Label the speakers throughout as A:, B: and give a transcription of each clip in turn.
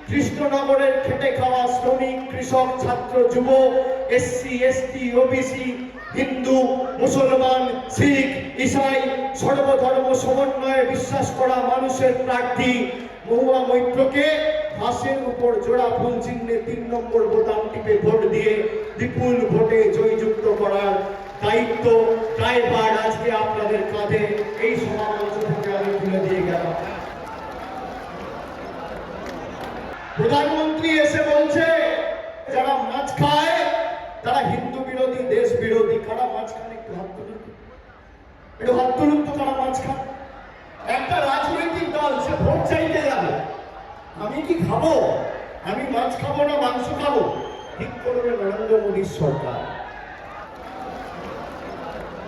A: কৃষ্ণনগরের খেটে খাওয়া শ্রমিক, কৃষক, ছাত্র, যুব, এসসি, এসটি, ওবিসি, হিন্দু, মুসলমান, শিখ, ইসাই, সর্বধর্ম সমন্বয়ে বিশ্বাস করা মানুষের প্রার্থী মহুয়া মৈত্রকে হাসের উপর জোড়া ফুল চিহ্নে 3 নম্বর বোতাম টিপে ভোট দিয়ে বিপুল ভোটে জয়যুক্ত করার দায়িত্ব, দায়ভার আজকে আপনাদের কাঁধে এই সমাবেশ থেকে আমি তুলে দিয়ে গেলাম। প্রধানমন্ত্রী এসে বলছে যারা মাছ খায় তারা হিন্দু বিরোধী, দেশ বিরোধী। কারা মাছ খান একটু হাত তুলুন, একটু হাত তুলুন তো কারা মাছ খান। একটা রাজনৈতিক দল সে ভোট চাইতে যাবে, আমি কি খাবো? আমি মাছ খাবো না মাংস খাবো? ঠিক করবে নরেন্দ্র মোদীর সরকার।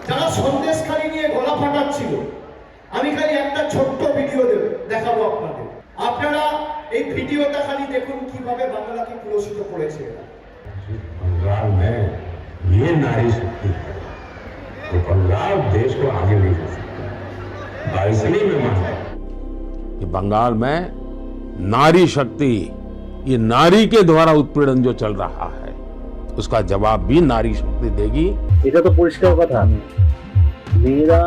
A: যারা সন্দেশখালী নিয়ে গলা ফাটাচ্ছিল, আমি খালি একটা ছোট্ট ভিডিও দেখাবো আপনাদের। আপনারা এই ভিডিওটা খালি দেখুন কিভাবে বাংলাকে পুরস্কৃত করেছে।
B: बंगाल में ये नारी शक्ति है तो बंगाल देश को आगे ले जा सकता है। इसलिए मैं मानता हूं कि बंगाल में नारी शक्ति, ये नारी के द्वारा उत्पीड़न जो चल रहा है उसका जवाब भी नारी शक्ति देगी।
C: এটা তো পরিষ্কার কথা, মেয়েরা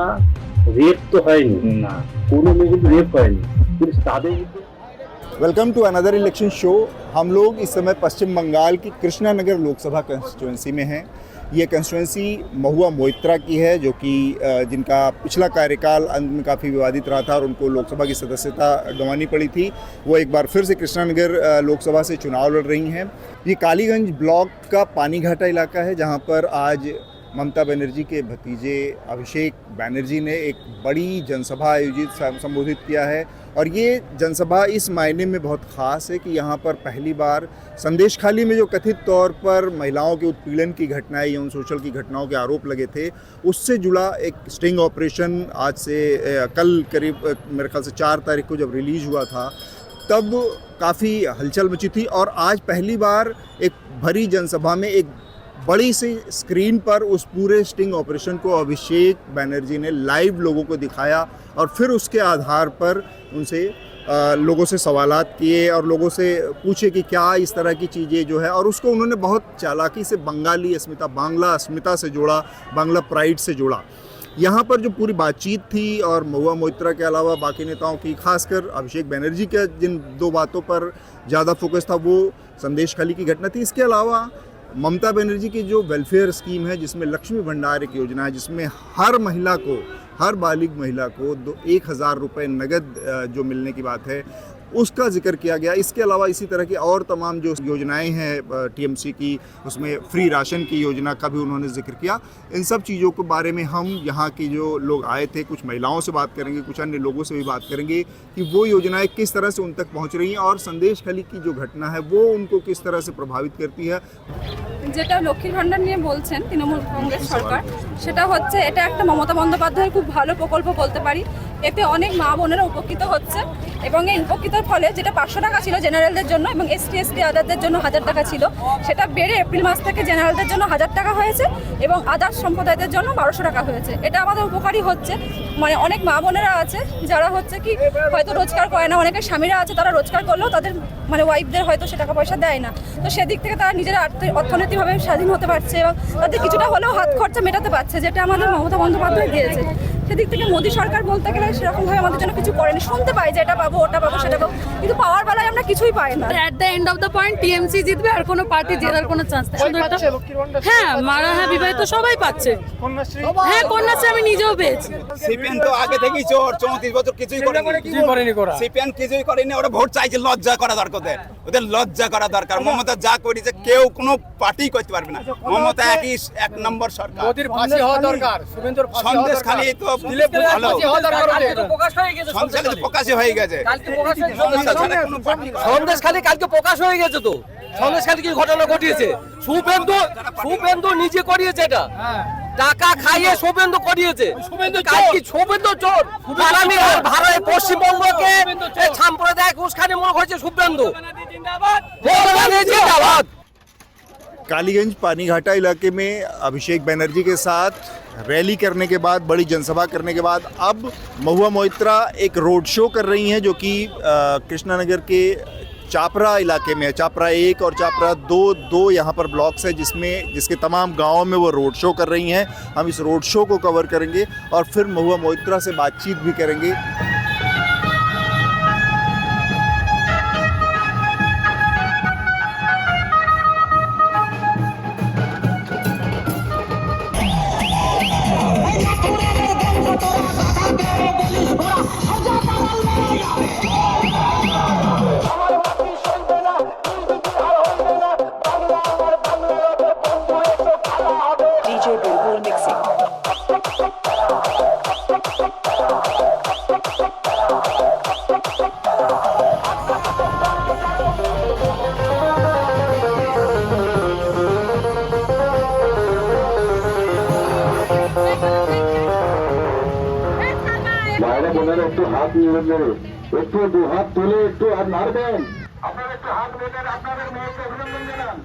C: রেপ তো হয়নি না, কোনো মেয়ে কিন্তু রেপ হয়নি, কিন্তু তাদের
D: welcome to another election show. हम लोग इस समय पश्चिम बंगाल की कृष्णानगर लोकसभा कंस्टिट्यूंसी में हैं। ये कंस्टिट्यूंसी महुआ मोइत्रा की है, जो कि जिनका पिछला कार्यकाल अंत में काफ़ी विवादित रहा था और उनको लोकसभा की सदस्यता गंवानी पड़ी थी। वो एक बार फिर से कृष्णानगर लोकसभा से चुनाव लड़ रही हैं। ये कालीगंज ब्लॉक का पानीघाटा इलाका है, जहाँ पर आज ममता बनर्जी के भतीजे अभिषेक बनर्जी ने एक बड़ी जनसभा आयोजित संबोधित किया है। और ये जनसभा इस मायने में बहुत ख़ास है कि यहाँ पर पहली बार संदेशखाली में जो कथित तौर पर महिलाओं के उत्पीड़न की घटनाएं, यौन शोषण की घटनाओं के आरोप लगे थे, उससे जुड़ा एक स्टिंग ऑपरेशन आज से कल करीब मेरे ख्याल से 4 तारीख को जब रिलीज़ हुआ था, तब काफ़ी हलचल मची थी। और आज पहली बार एक भरी जनसभा में एक बड़ी सी स्क्रीन पर उस पूरे स्टिंग ऑपरेशन को अभिषेक बनर्जी ने लाइव लोगों को दिखाया और फिर उसके आधार पर उनसे लोगों से सवालात किए और लोगों से पूछे कि क्या इस तरह की चीज़ें जो है, और उसको उन्होंने बहुत चालाकी से बंगाली अस्मिता, बांग्ला अस्मिता से जोड़ा, बांग्ला प्राइड से जोड़ा। यहाँ पर जो पूरी बातचीत थी और महुआ मोइत्रा के अलावा बाकी नेताओं की, खासकर अभिषेक बनर्जी के जिन 2 बातों पर ज़्यादा फोकस था वो संदेशखाली की घटना थी। इसके अलावा ममता बनर्जी की जो वेलफेयर स्कीम है, जिसमें लक्ष्मी भंडार एक योजना है, जिसमें हर महिला को, हर बालिग महिला को 1,000 रुपये नगद जो मिलने की बात है, उसका जिक्र किया गया। इसके अलावा इसी तरह की और तमाम जो योजनाएं हैं टीएमसी की, उसमें फ्री राशन की योजना का भी उन्होंने जिक्र किया। इन सब चीज़ों के बारे में हम यहाँ की जो लोग आए थे, कुछ महिलाओं से बात करेंगे, कुछ अन्य लोगों से भी बात करेंगे कि वो योजनाएं किस तरह से उन तक पहुँच रही हैं और संदेशखाली की जो घटना है वो उनको किस तरह से प्रभावित करती है।
E: যেটা লক্ষ্মীর ভান্ডার নিয়ে বলছেন তৃণমূল কংগ্রেস সরকার, সেটা হচ্ছে এটা একটা মমতা বন্দ্যোপাধ্যায়ের খুব ভালো প্রকল্প বলতে পারি। এতে অনেক মা বোনেরা উপকৃত হচ্ছে এবং এই উপকৃতর ফলে যেটা 500 টাকা ছিল জেনারেলদের জন্য এবং এসটি এসটি আদারদের জন্য 1000 টাকা ছিল, সেটা বেড়ে এপ্রিল মাস থেকে জেনারেলদের জন্য 1000 টাকা হয়েছে এবং আদার্স সম্প্রদায়দের জন্য 1200 টাকা হয়েছে। এটা আমাদের উপকারী হচ্ছে। মানে অনেক মা বোনেরা আছে যারা হচ্ছে কি হয়তো রোজগার করে না, অনেকের স্বামীরা আছে তারা রোজগার করলেও তাদের মানে ওয়াইফদের হয়তো সে টাকা পয়সা দেয় না, তো সেদিক থেকে তারা নিজেরা অর্থনৈতিকভাবে স্বাধীন হতে পারছে এবং তাদের কিছুটা হলেও হাত খরচা মেটাতে পারছে, যেটা আমাদের মমতা বন্দ্যোপাধ্যায় দিয়েছে। সেদিক থেকে মোদী সরকার বলতে গেলে সেরকমভাবে আমাদের জন্য কিছু করেনি। শুনতে পাই যে এটা পাবো, ওটা পাবো, সেটা পাবো, কিন্তু পাওয়ার বেলায় আমরা কিছুই পাই না।
F: At the end of the point TMC জিতবে, আর কোনো পার্টি জেতার কোনো চান্স নেই। হ্যাঁ, মারা, হ্যাঁ, বিবাহিত সবাই পাচ্ছে। হ্যাঁ, কন্যাশ্রী আমি নিজেও পেয়েছি।
G: সিপিএন তো আগে থেকেই চোর, 34 বছর কিছুই করেনি। সিপিএন কিছুই করেনি, ওরা ভোট চাইছে, লজ্জা করা দরকার ওদের লজ্জা করা দরকার। মমতা যা করেছে কেউ কোনো পার্টি করতে পারবে না। মমতা এক নম্বর সরকার। সন্দেশখালী তো প্রকাশই হয়ে গেছে।
H: সন্দেশখালী কালকে প্রকাশ হয়ে গেছে তো। সন্দেশখালী কি ঘটনা ঘটিয়েছে? শুভেন্দু নিজে করিয়েছে এটা, টাকা খাইয়ে শুভেন্দু করিয়েছে। শুভেন্দু চোর, ভারতের পশ্চিমবঙ্গকে সাম্প্রদায়িক উস্কানিমূলক হয়েছে শুভেন্দু।
D: कालीगंज पानीघाटा इलाके में अभिषेक बनर्जी के साथ रैली करने के बाद, बड़ी जनसभा करने के बाद अब महुआ मोइत्रा एक रोड शो कर रही हैं, जो कि कृष्णानगर के चापरा इलाके में है। चापरा 1 और चापरा 2 यहाँ पर ब्लॉक्स है जिसके तमाम गाँवों में वो रोड शो कर रही हैं। हम इस रोड शो को कवर करेंगे और फिर महुआ मोइत्रा से बातचीत भी करेंगे।
I: বাইরে বোনেরা একটু হাত নিয়ে একটু দু হাত তুলে একটু হাত নাড়বেন। আপনারা একটু হাত নেবেন, আপনাদের মেয়েকে অভিনন্দন জানান।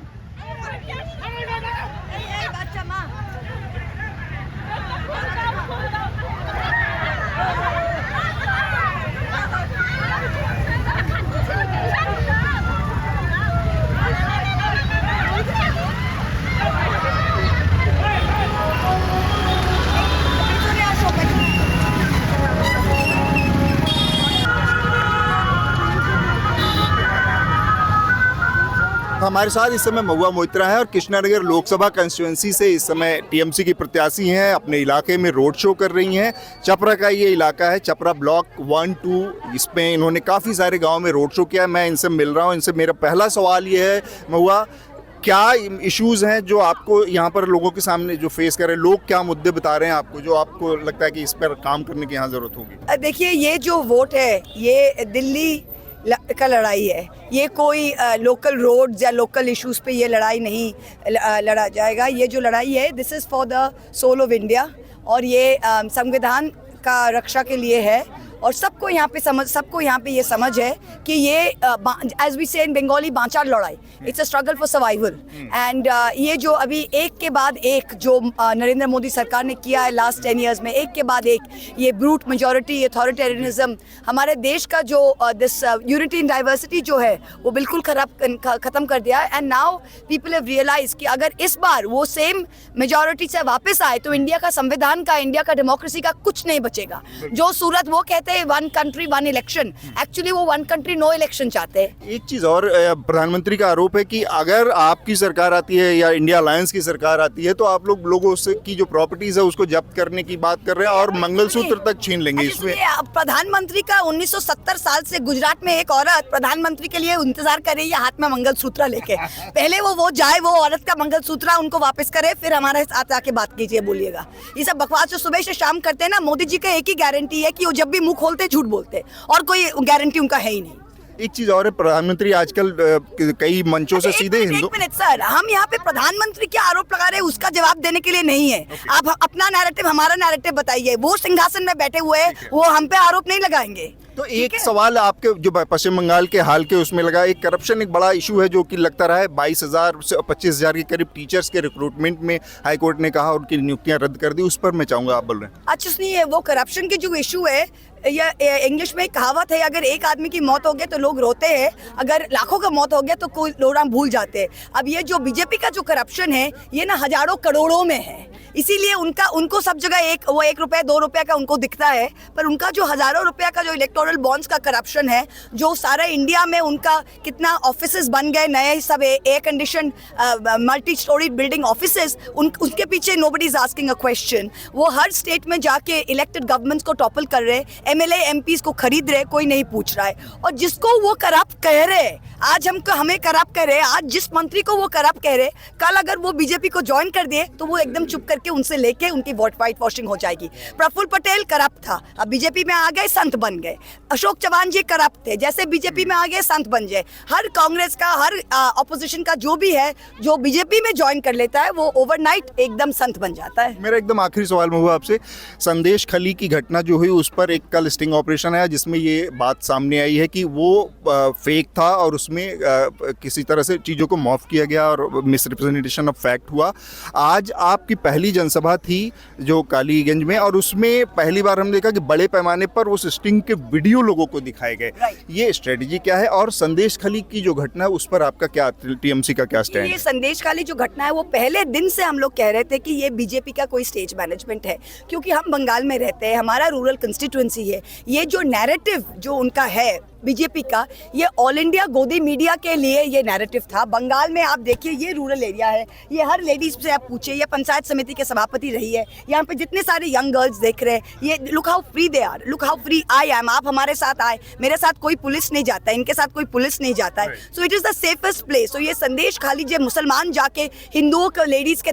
D: हमारे साथ इस समय महुआ मोइत्रा है और कृष्णानगर लोकसभा कंस्टिट्यूंसी से इस समय टीएमसी की प्रत्याशी हैं। अपने इलाके में रोड शो कर रही हैं। चपरा का ये इलाका है, चपरा ब्लॉक 1-2, इसमें इन्होंने काफ़ी सारे गांव में रोड शो किया। मैं इनसे मिल रहा हूं। इनसे मेरा पहला सवाल ये है, महुआ, क्या इश्यूज़ हैं जो आपको यहाँ पर लोगों के सामने जो फेस कर रहे हैं? लोग क्या मुद्दे बता रहे हैं आपको जो आपको लगता है कि इस पर काम करने की यहाँ ज़रूरत होगी?
J: देखिए, ये जो वोट है ये दिल्ली का लड़ाई है। ये कोई लोकल रोड्स या लोकल इश्यूज पे ये लड़ाई नहीं लड़ा जाएगा। ये जो लड़ाई है, this is for the soul of India और ये संविधान का रक्षा के लिए है। और सबको यहाँ पे ये समझ है कि ये एज वी से इन बंगाली बांचार लड़ाई, it's a struggle for survival. And ये जो अभी एक के बाद एक जो नरेंद्र मोदी सरकार ने किया है लास्ट 10 ईयर्स में, एक के बाद एक ये ब्रूट मेजॉरिटी अथॉरिटेरियनिज्म, हमारे देश का जो दिस यूनिटी इन डाइवर्सिटी जो है वो बिल्कुल ख़त्म कर दिया है। And now people have realize कि अगर इस बार वो सेम मेजॉरिटी से वापस आए तो इंडिया का संविधान का, इंडिया का डेमोक्रेसी का कुछ नहीं बचेगा। जो सूरत वो कहते हैं 1 country 1 election, एक्चुअली वो 1 country no election चाहते हैं।
D: एक चीज़ और, प्रधानमंत्री का आरोप है कि अगर आपकी सरकार आती है या इंडिया अलायंस की सरकार आती है तो आप लोगों से की जो प्रॉपर्टीज है उसको जब्त करने की बात कर रहे हैं और मंगलसूत्र तक छीन लेंगे। इसमें
J: प्रधानमंत्री का 1970 साल से गुजरात में एक औरत प्रधानमंत्री के लिए इंतजार कर रही है हाथ में मंगलसूत्र लेके। पहले वो जाए, वो औरत का मंगलसूत्र उनको वापस करे, फिर हमारे साथ आके बात कीजिए, बोलिएगा। ये सब बकवास जो सुबह से शाम करते हैं ना, मोदी जी का एक ही गारंटी है कि वो जब भी मुंह खोलते झूठ बोलते, और कोई गारंटी उनका है ही नहीं।
D: एक चीज और है, प्रधानमंत्री आजकल कई मंचों से सीधे हिंदू।
J: एक मिनट सर, हम यहाँ पे प्रधानमंत्री क्या आरोप लगा रहे हैं उसका जवाब देने के लिए नहीं है। आप अपना नैरेटिव, हमारा नैरेटिव बताइए। वो सिंहासन में बैठे हुए हैं, वो हम पे आरोप नहीं लगाएंगे।
D: तो एक सवाल आपके जो पश्चिम बंगाल के हाल के उसमें लगा, एक करप्शन एक बड़ा इशू है जो कि लगता रहा है। 22,000 से 25,000 के करीब टीचर्स के रिक्रूटमेंट में हाईकोर्ट ने कहा उनकी नियुक्तियां रद्द कर दी। उस पर मैं चाहूंगा आप बोल रहे हैं।
J: अच्छा सुनिए, वो करप्शन की जो इशू है, या इंग्लिश में एक कहावत है, अगर एक आदमी की मौत हो गई तो लोग रोते हैं, अगर लाखों का मौत हो गया तो कोई लोग भूल जाते हैं। अब ये जो बीजेपी का जो करप्शन है ये ना हजारों करोड़ों में है, इसीलिए उनको सब जगह एक रुपया 2 रुपया का उनको दिखता है, पर उनका जो हजारों रुपया का जो इलेक्टोरल बॉन्ड्स का करप्शन है, जो सारे इंडिया में उनका कितना ऑफिसेज बन गए नए, सब air condition multi storey building offices, उनके पीछे nobody is asking a question. वो हर स्टेट में जाके इलेक्टेड गवर्नमेंट्स को टॉपल कर रहे, एमएलए एमपीज को खरीद रहे, कोई नहीं पूछ रहा है। और जिसको वो करप्ट कह रहे, आज हमें करप्ट कह रहे, आज जिस मंत्री को वो करप्ट कह रहे, कल अगर वो बीजेपी को ज्वाइन कर दिए तो वो एकदम चुप करके उनसे लेके उनकी वाइट वॉशिंग हो जाएगी। प्रफुल्ल पटेल करप्ट था, अब बीजेपी में आ गए, संत बन गए। अशोक चौहान जी करप्ट थे, जैसे बीजेपी में आ गए संत बन गए। हर कांग्रेस का, हर ऑपोजिशन का जो भी है, जो बीजेपी में ज्वाइन कर लेता है वो ओवरनाइट एकदम संत बन जाता है।
D: मेरा एकदम आखिरी सवाल में हुआ आपसे, संदेश खली की घटना जो हुई उस पर एक कल स्टिंग ऑपरेशन आया जिसमें ये बात सामने आई है कि वो फेक था और उसमें किसी तरह से चीज़ों को माफ किया गया और मिसरिप्रेजेंटेशन ऑफ फैक्ट हुआ। आज आपकी पहली जनसभा थी जो कालीगंज में, और उसमें पहली बार हमने देखा कि बड़े पैमाने पर उस स्टिंग के वीडियो लोगों को दिखाए गए। ये स्ट्रेटजी क्या है, और संदेश खाली की जो घटना है उस पर आपका क्या, टीएमसी का क्या स्टैंड
J: ये
D: है?
J: संदेश खाली जो घटना है वो पहले दिन से हम लोग कह रहे थे कि ये बीजेपी का कोई स्टेज मैनेजमेंट है, क्योंकि हम बंगाल में रहते हैं, हमारा रूरल कंस्टिट्यूएंसी है। ये जो नैरेटिव जो उनका है बीजेपी का, ये ऑल इंडिया गोदी मीडिया के लिए ये नैरेटिव था। बंगाल में आप देखिए, ये रूरल एरिया है, ये हर लेडीज से आप पूछिए, ये पंचायत समिति के सभापति रही है, यहाँ पे जितने सारे यंग गर्ल्स देख रहे हैं, ये look how free they are, look how free I am. आप हमारे साथ आए, मेरे साथ कोई पुलिस नहीं जाता है, इनके साथ कोई पुलिस नहीं जाता है, so it is the safest place. तो ये संदेश खाली जो मुसलमान जाके हिंदुओं को लेडीज के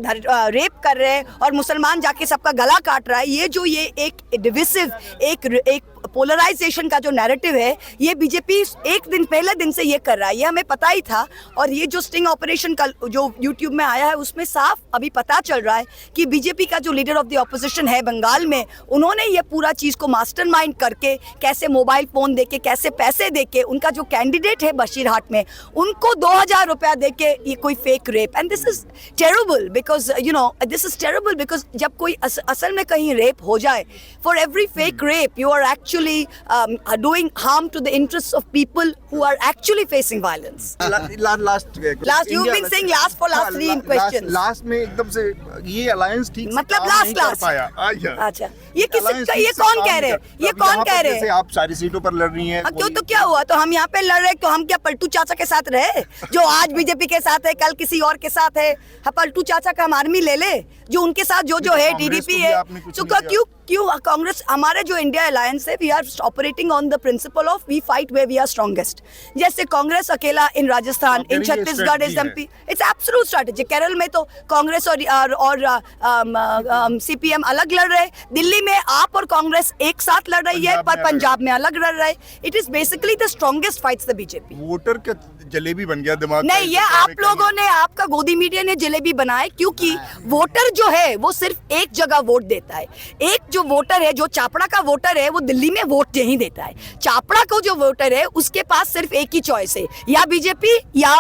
J: रेप कर रहे हैं और मुसलमान जाके सबका गला काट रहा है, ये जो ये एक डिविसिव, एक पोलराइजेशन का जो नैरेटिव है, ये बीजेपी एक दिन पहले दिन से ये कर रहा है, ये हमें पता ही था। और ये जो स्टिंग ऑपरेशन का जो यूट्यूब में आया है, उसमें साफ अभी पता चल रहा है कि बीजेपी का जो लीडर ऑफ द ऑपोजिशन है बंगाल में, उन्होंने ये पूरा चीज़ को मास्टरमाइंड करके, कैसे मोबाइल फ़ोन देके, कैसे पैसे देके, उनका जो कैंडिडेट है बशीरहाट में, उनको 2000 रुपया देके ये कोई fake rape. And this is terrible because you know this is terrible because जब कोई असल में कहीं रेप हो जाए, for every fake rape you are actually doing harm to the interests of people who are actually facing violence.
D: Last
J: you've been saying last for last 3 questions.
D: Last में एकदम से ये अलायंस ठीक से
J: मतलब
D: काम नहीं कर
J: last.
D: पाया।
J: अच्छा, ये किसका, ये कौन कह रहे हैं, ये कौन कह रहे हैं?
D: आप सारी सीटों पर लड़ रही हैं।
J: क्यों, तो क्या हुआ? तो हम यहाँ पे लड़ रहे, तो हम क्या पलटू चाचा के साथ रहे, जो आज बीजेपी के साथ है, कल किसी और के साथ है? पलटू चाचा का हम आर्मी ले ले, जो उनके साथ जो है टीडीपी है। तो क्यों कांग्रेस, हमारे जो इंडिया अलायंस है, we are operating on the principle of we fight where we are strongest. जैसे कांग्रेस अकेला in Rajasthan, in Chhattisgarh is MP, it's absolute strategy. Kerala में तो कांग्रेस और सीपीएम अलग लड़ रहे, दिल्ली में आप और कांग्रेस एक साथ लड़ रही है, पर पंजाब में अलग लड़ रहे। It is basically the strongest fights the BJP.
D: Voter का जलेबी बन गया दिमाग।
J: नहीं, ये आप लोगों ने, आपका गोदी मीडिया ने जलेबी बनाए, क्योंकि वोटर जो है वो सिर्फ एक जगह वोट देता है। एक जो वोटर है, जो चापड़ा का वोटर है, वो दिल्ली में वोट नहीं देता है। चापड़ा को जो वोटर है, उसके पास सिर्फ एक ही चॉइस है, या बीजेपी या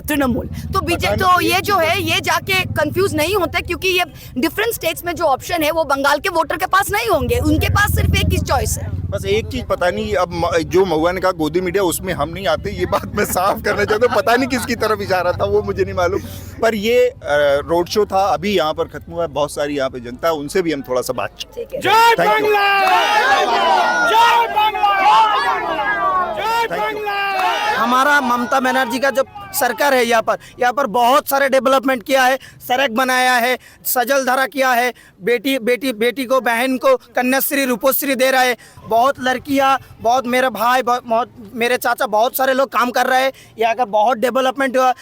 J: तृणमूल। तो बीजेपी, तो ये जो है, ये जाके कंफ्यूज नहीं होते, क्योंकि ये डिफरेंट स्टेट्स में जो ऑप्शन है वो बंगाल के वोटर के पास नहीं होंगे, उनके पास सिर्फ एक ही चॉइस है।
D: बस एक चीज पता नहीं, अब जो महुआ ने कहा गोदी मीडिया, उसमें हम नहीं आते, ये बात मैं साफ करना चाहता हूँ। पता नहीं किसकी तरफ इशारा था, वो मुझे नहीं मालूम, पर ये रोड शो था, अभी यहाँ पर खत्म हुआ है। बहुत सारी यहाँ पे जनता है, उनसे भी हम थोड़ा सा बात।
A: जय बांग्ला, जय बांग्ला।
H: हमारा ममता बनर्जी का जो सरकार है, यहाँ पर बहुत सारे डेवलपमेंट किया है, सड़क बनाया है, सजल धारा किया है, बेटी को, बहन को कन्याश्री, रूपोश्री दे रहा है, बहुत लड़कियाँ, बहुत मेरे भाई, बहुत मेरे चाचा, बहुत सारे लोग काम कर रहे हैं। यहाँ का बहुत डेवलपमेंट हुआ।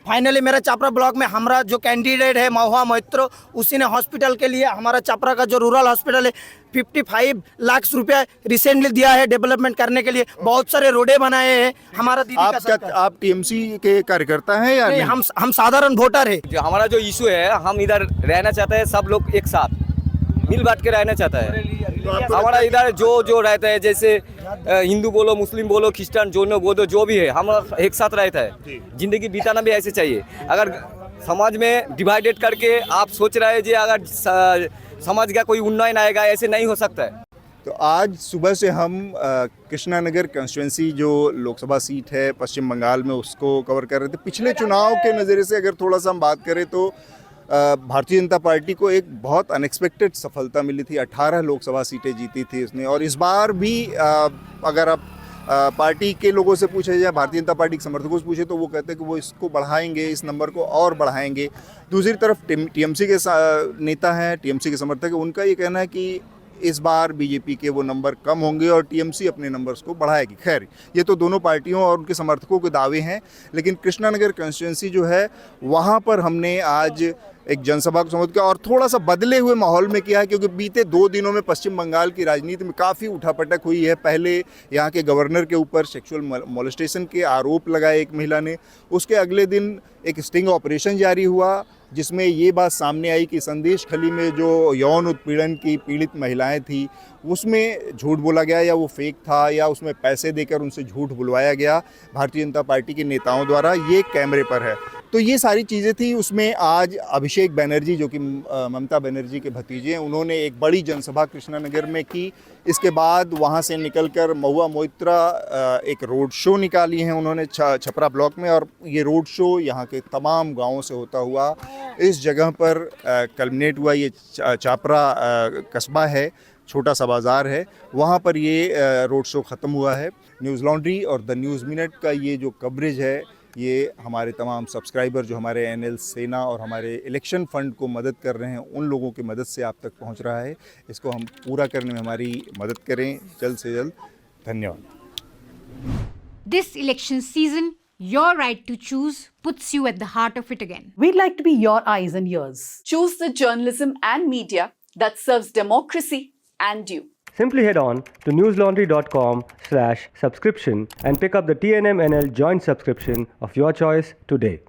H: फाइनली मेरा चापड़ा ब्लॉक में हमारा जो कैंडिडेट है महुआ मोइत्रो, उसी ने हॉस्पिटल के लिए, हमारा चापड़ा का जो रूरल हॉस्पिटल है, 55 लाख रुपया रिसेंटली दिया है डेवलपमेंट करने के लिए। बहुत सारे रोडे बनाए हैं। हमारा दीदी का सरकार।
D: आप टीएमसी के कार्यकर्ता हैं या नहीं?
H: हम साधारण वोटर है।
K: जो हमारा जो इशू है, हम इधर रहना चाहते हैं, सब लोग एक साथ मिल बांट के रहना चाहता है। हमारा इधर जो रहता है, जैसे हिंदू बोलो, मुस्लिम बोलो, क्रिश्चियन, जो बोलो, जो भी है, हम एक साथ रहता है। जिंदगी बिताना भी ऐसे चाहिए। अगर समाज में डिवाइडेड करके आप सोच रहे हैं, अगर समाज का कोई उन्नयन आएगा, ऐसे नहीं हो सकता है।
D: तो आज सुबह से हम कृष्णानगर कंस्टिट्यूंसी जो लोकसभा सीट है पश्चिम बंगाल में, उसको कवर कर रहे थे। पिछले चुनाव के नज़रिए से अगर थोड़ा सा हम बात करें तो भारतीय जनता पार्टी को एक बहुत अनएक्सपेक्टेड सफलता मिली थी। 18 लोकसभा सीटें जीती थी उसने, और इस बार भी अगर आप पार्टी के लोगों से पूछे जाए, भारतीय जनता पार्टी के समर्थकों से पूछे, तो वो कहते हैं कि वो इसको बढ़ाएंगे, इस नंबर को और बढ़ाएंगे। दूसरी तरफ टीएमसी के नेता हैं, टीएमसी के समर्थक हैं, उनका ये कहना है कि इस बार बीजेपी के वो नंबर कम होंगे और टीएमसी अपने नंबर्स को बढ़ाएगी। खैर, ये तो दोनों पार्टियों और उनके समर्थकों के दावे हैं, लेकिन कृष्णानगर कंस्टिट्यूंसी जो है, वहाँ पर हमने आज एक जनसभा को संबोधित किया और थोड़ा सा बदले हुए माहौल में किया है, क्योंकि बीते 2 दिनों में पश्चिम बंगाल की राजनीति में काफ़ी उठापटक हुई है। पहले यहाँ के गवर्नर के ऊपर सेक्सुअल मोलेस्टेशन के आरोप लगाए एक महिला ने, उसके अगले दिन एक स्टिंग ऑपरेशन जारी हुआ जिसमें ये बात सामने आई कि संदेश खली में जो यौन उत्पीड़न की पीड़ित महिलाएं थी उसमें झूठ बोला गया, या वो फेक था, या उसमें पैसे देकर उनसे झूठ बुलवाया गया भारतीय जनता पार्टी के नेताओं द्वारा, ये कैमरे पर है। तो ये सारी चीज़ें थी। उसमें आज अभिषेक बनर्जी जो कि ममता बनर्जी के भतीजे हैं, उन्होंने एक बड़ी जनसभा कृष्णानगर में की। इसके बाद वहाँ से निकलकर महुआ मोइत्रा एक रोड शो निकाली हैं उन्होंने छपरा ब्लॉक में, और ये रोड शो यहाँ के तमाम गाँवों से होता हुआ इस जगह पर कल्मिनेट हुआ। ये चापरा कस्बा है, छोटा सा बाज़ार है, वहाँ पर ये रोड शो ख़त्म हुआ है। न्यूज़ लॉन्ड्री और द न्यूज़ मिनट का ये जो कवरेज है, ये हमारे तमाम सब्सक्राइबर जो हमारे एनएल सेना और हमारे इलेक्शन फंड को मदद कर रहे हैं, उन लोगों की मदद से आप तक पहुंच रहा है। इसको हम पूरा करने में हमारी मदद करें जल्द से जल्द। धन्यवाद।
L: This election season, your right to choose puts you at the heart of it again.
M: We'd like to be your eyes and ears.
N: Choose the journalism and media that serves democracy and you.
O: Simply head on to newslaundry.com/subscription and pick up the TNM NL joint subscription of your choice today.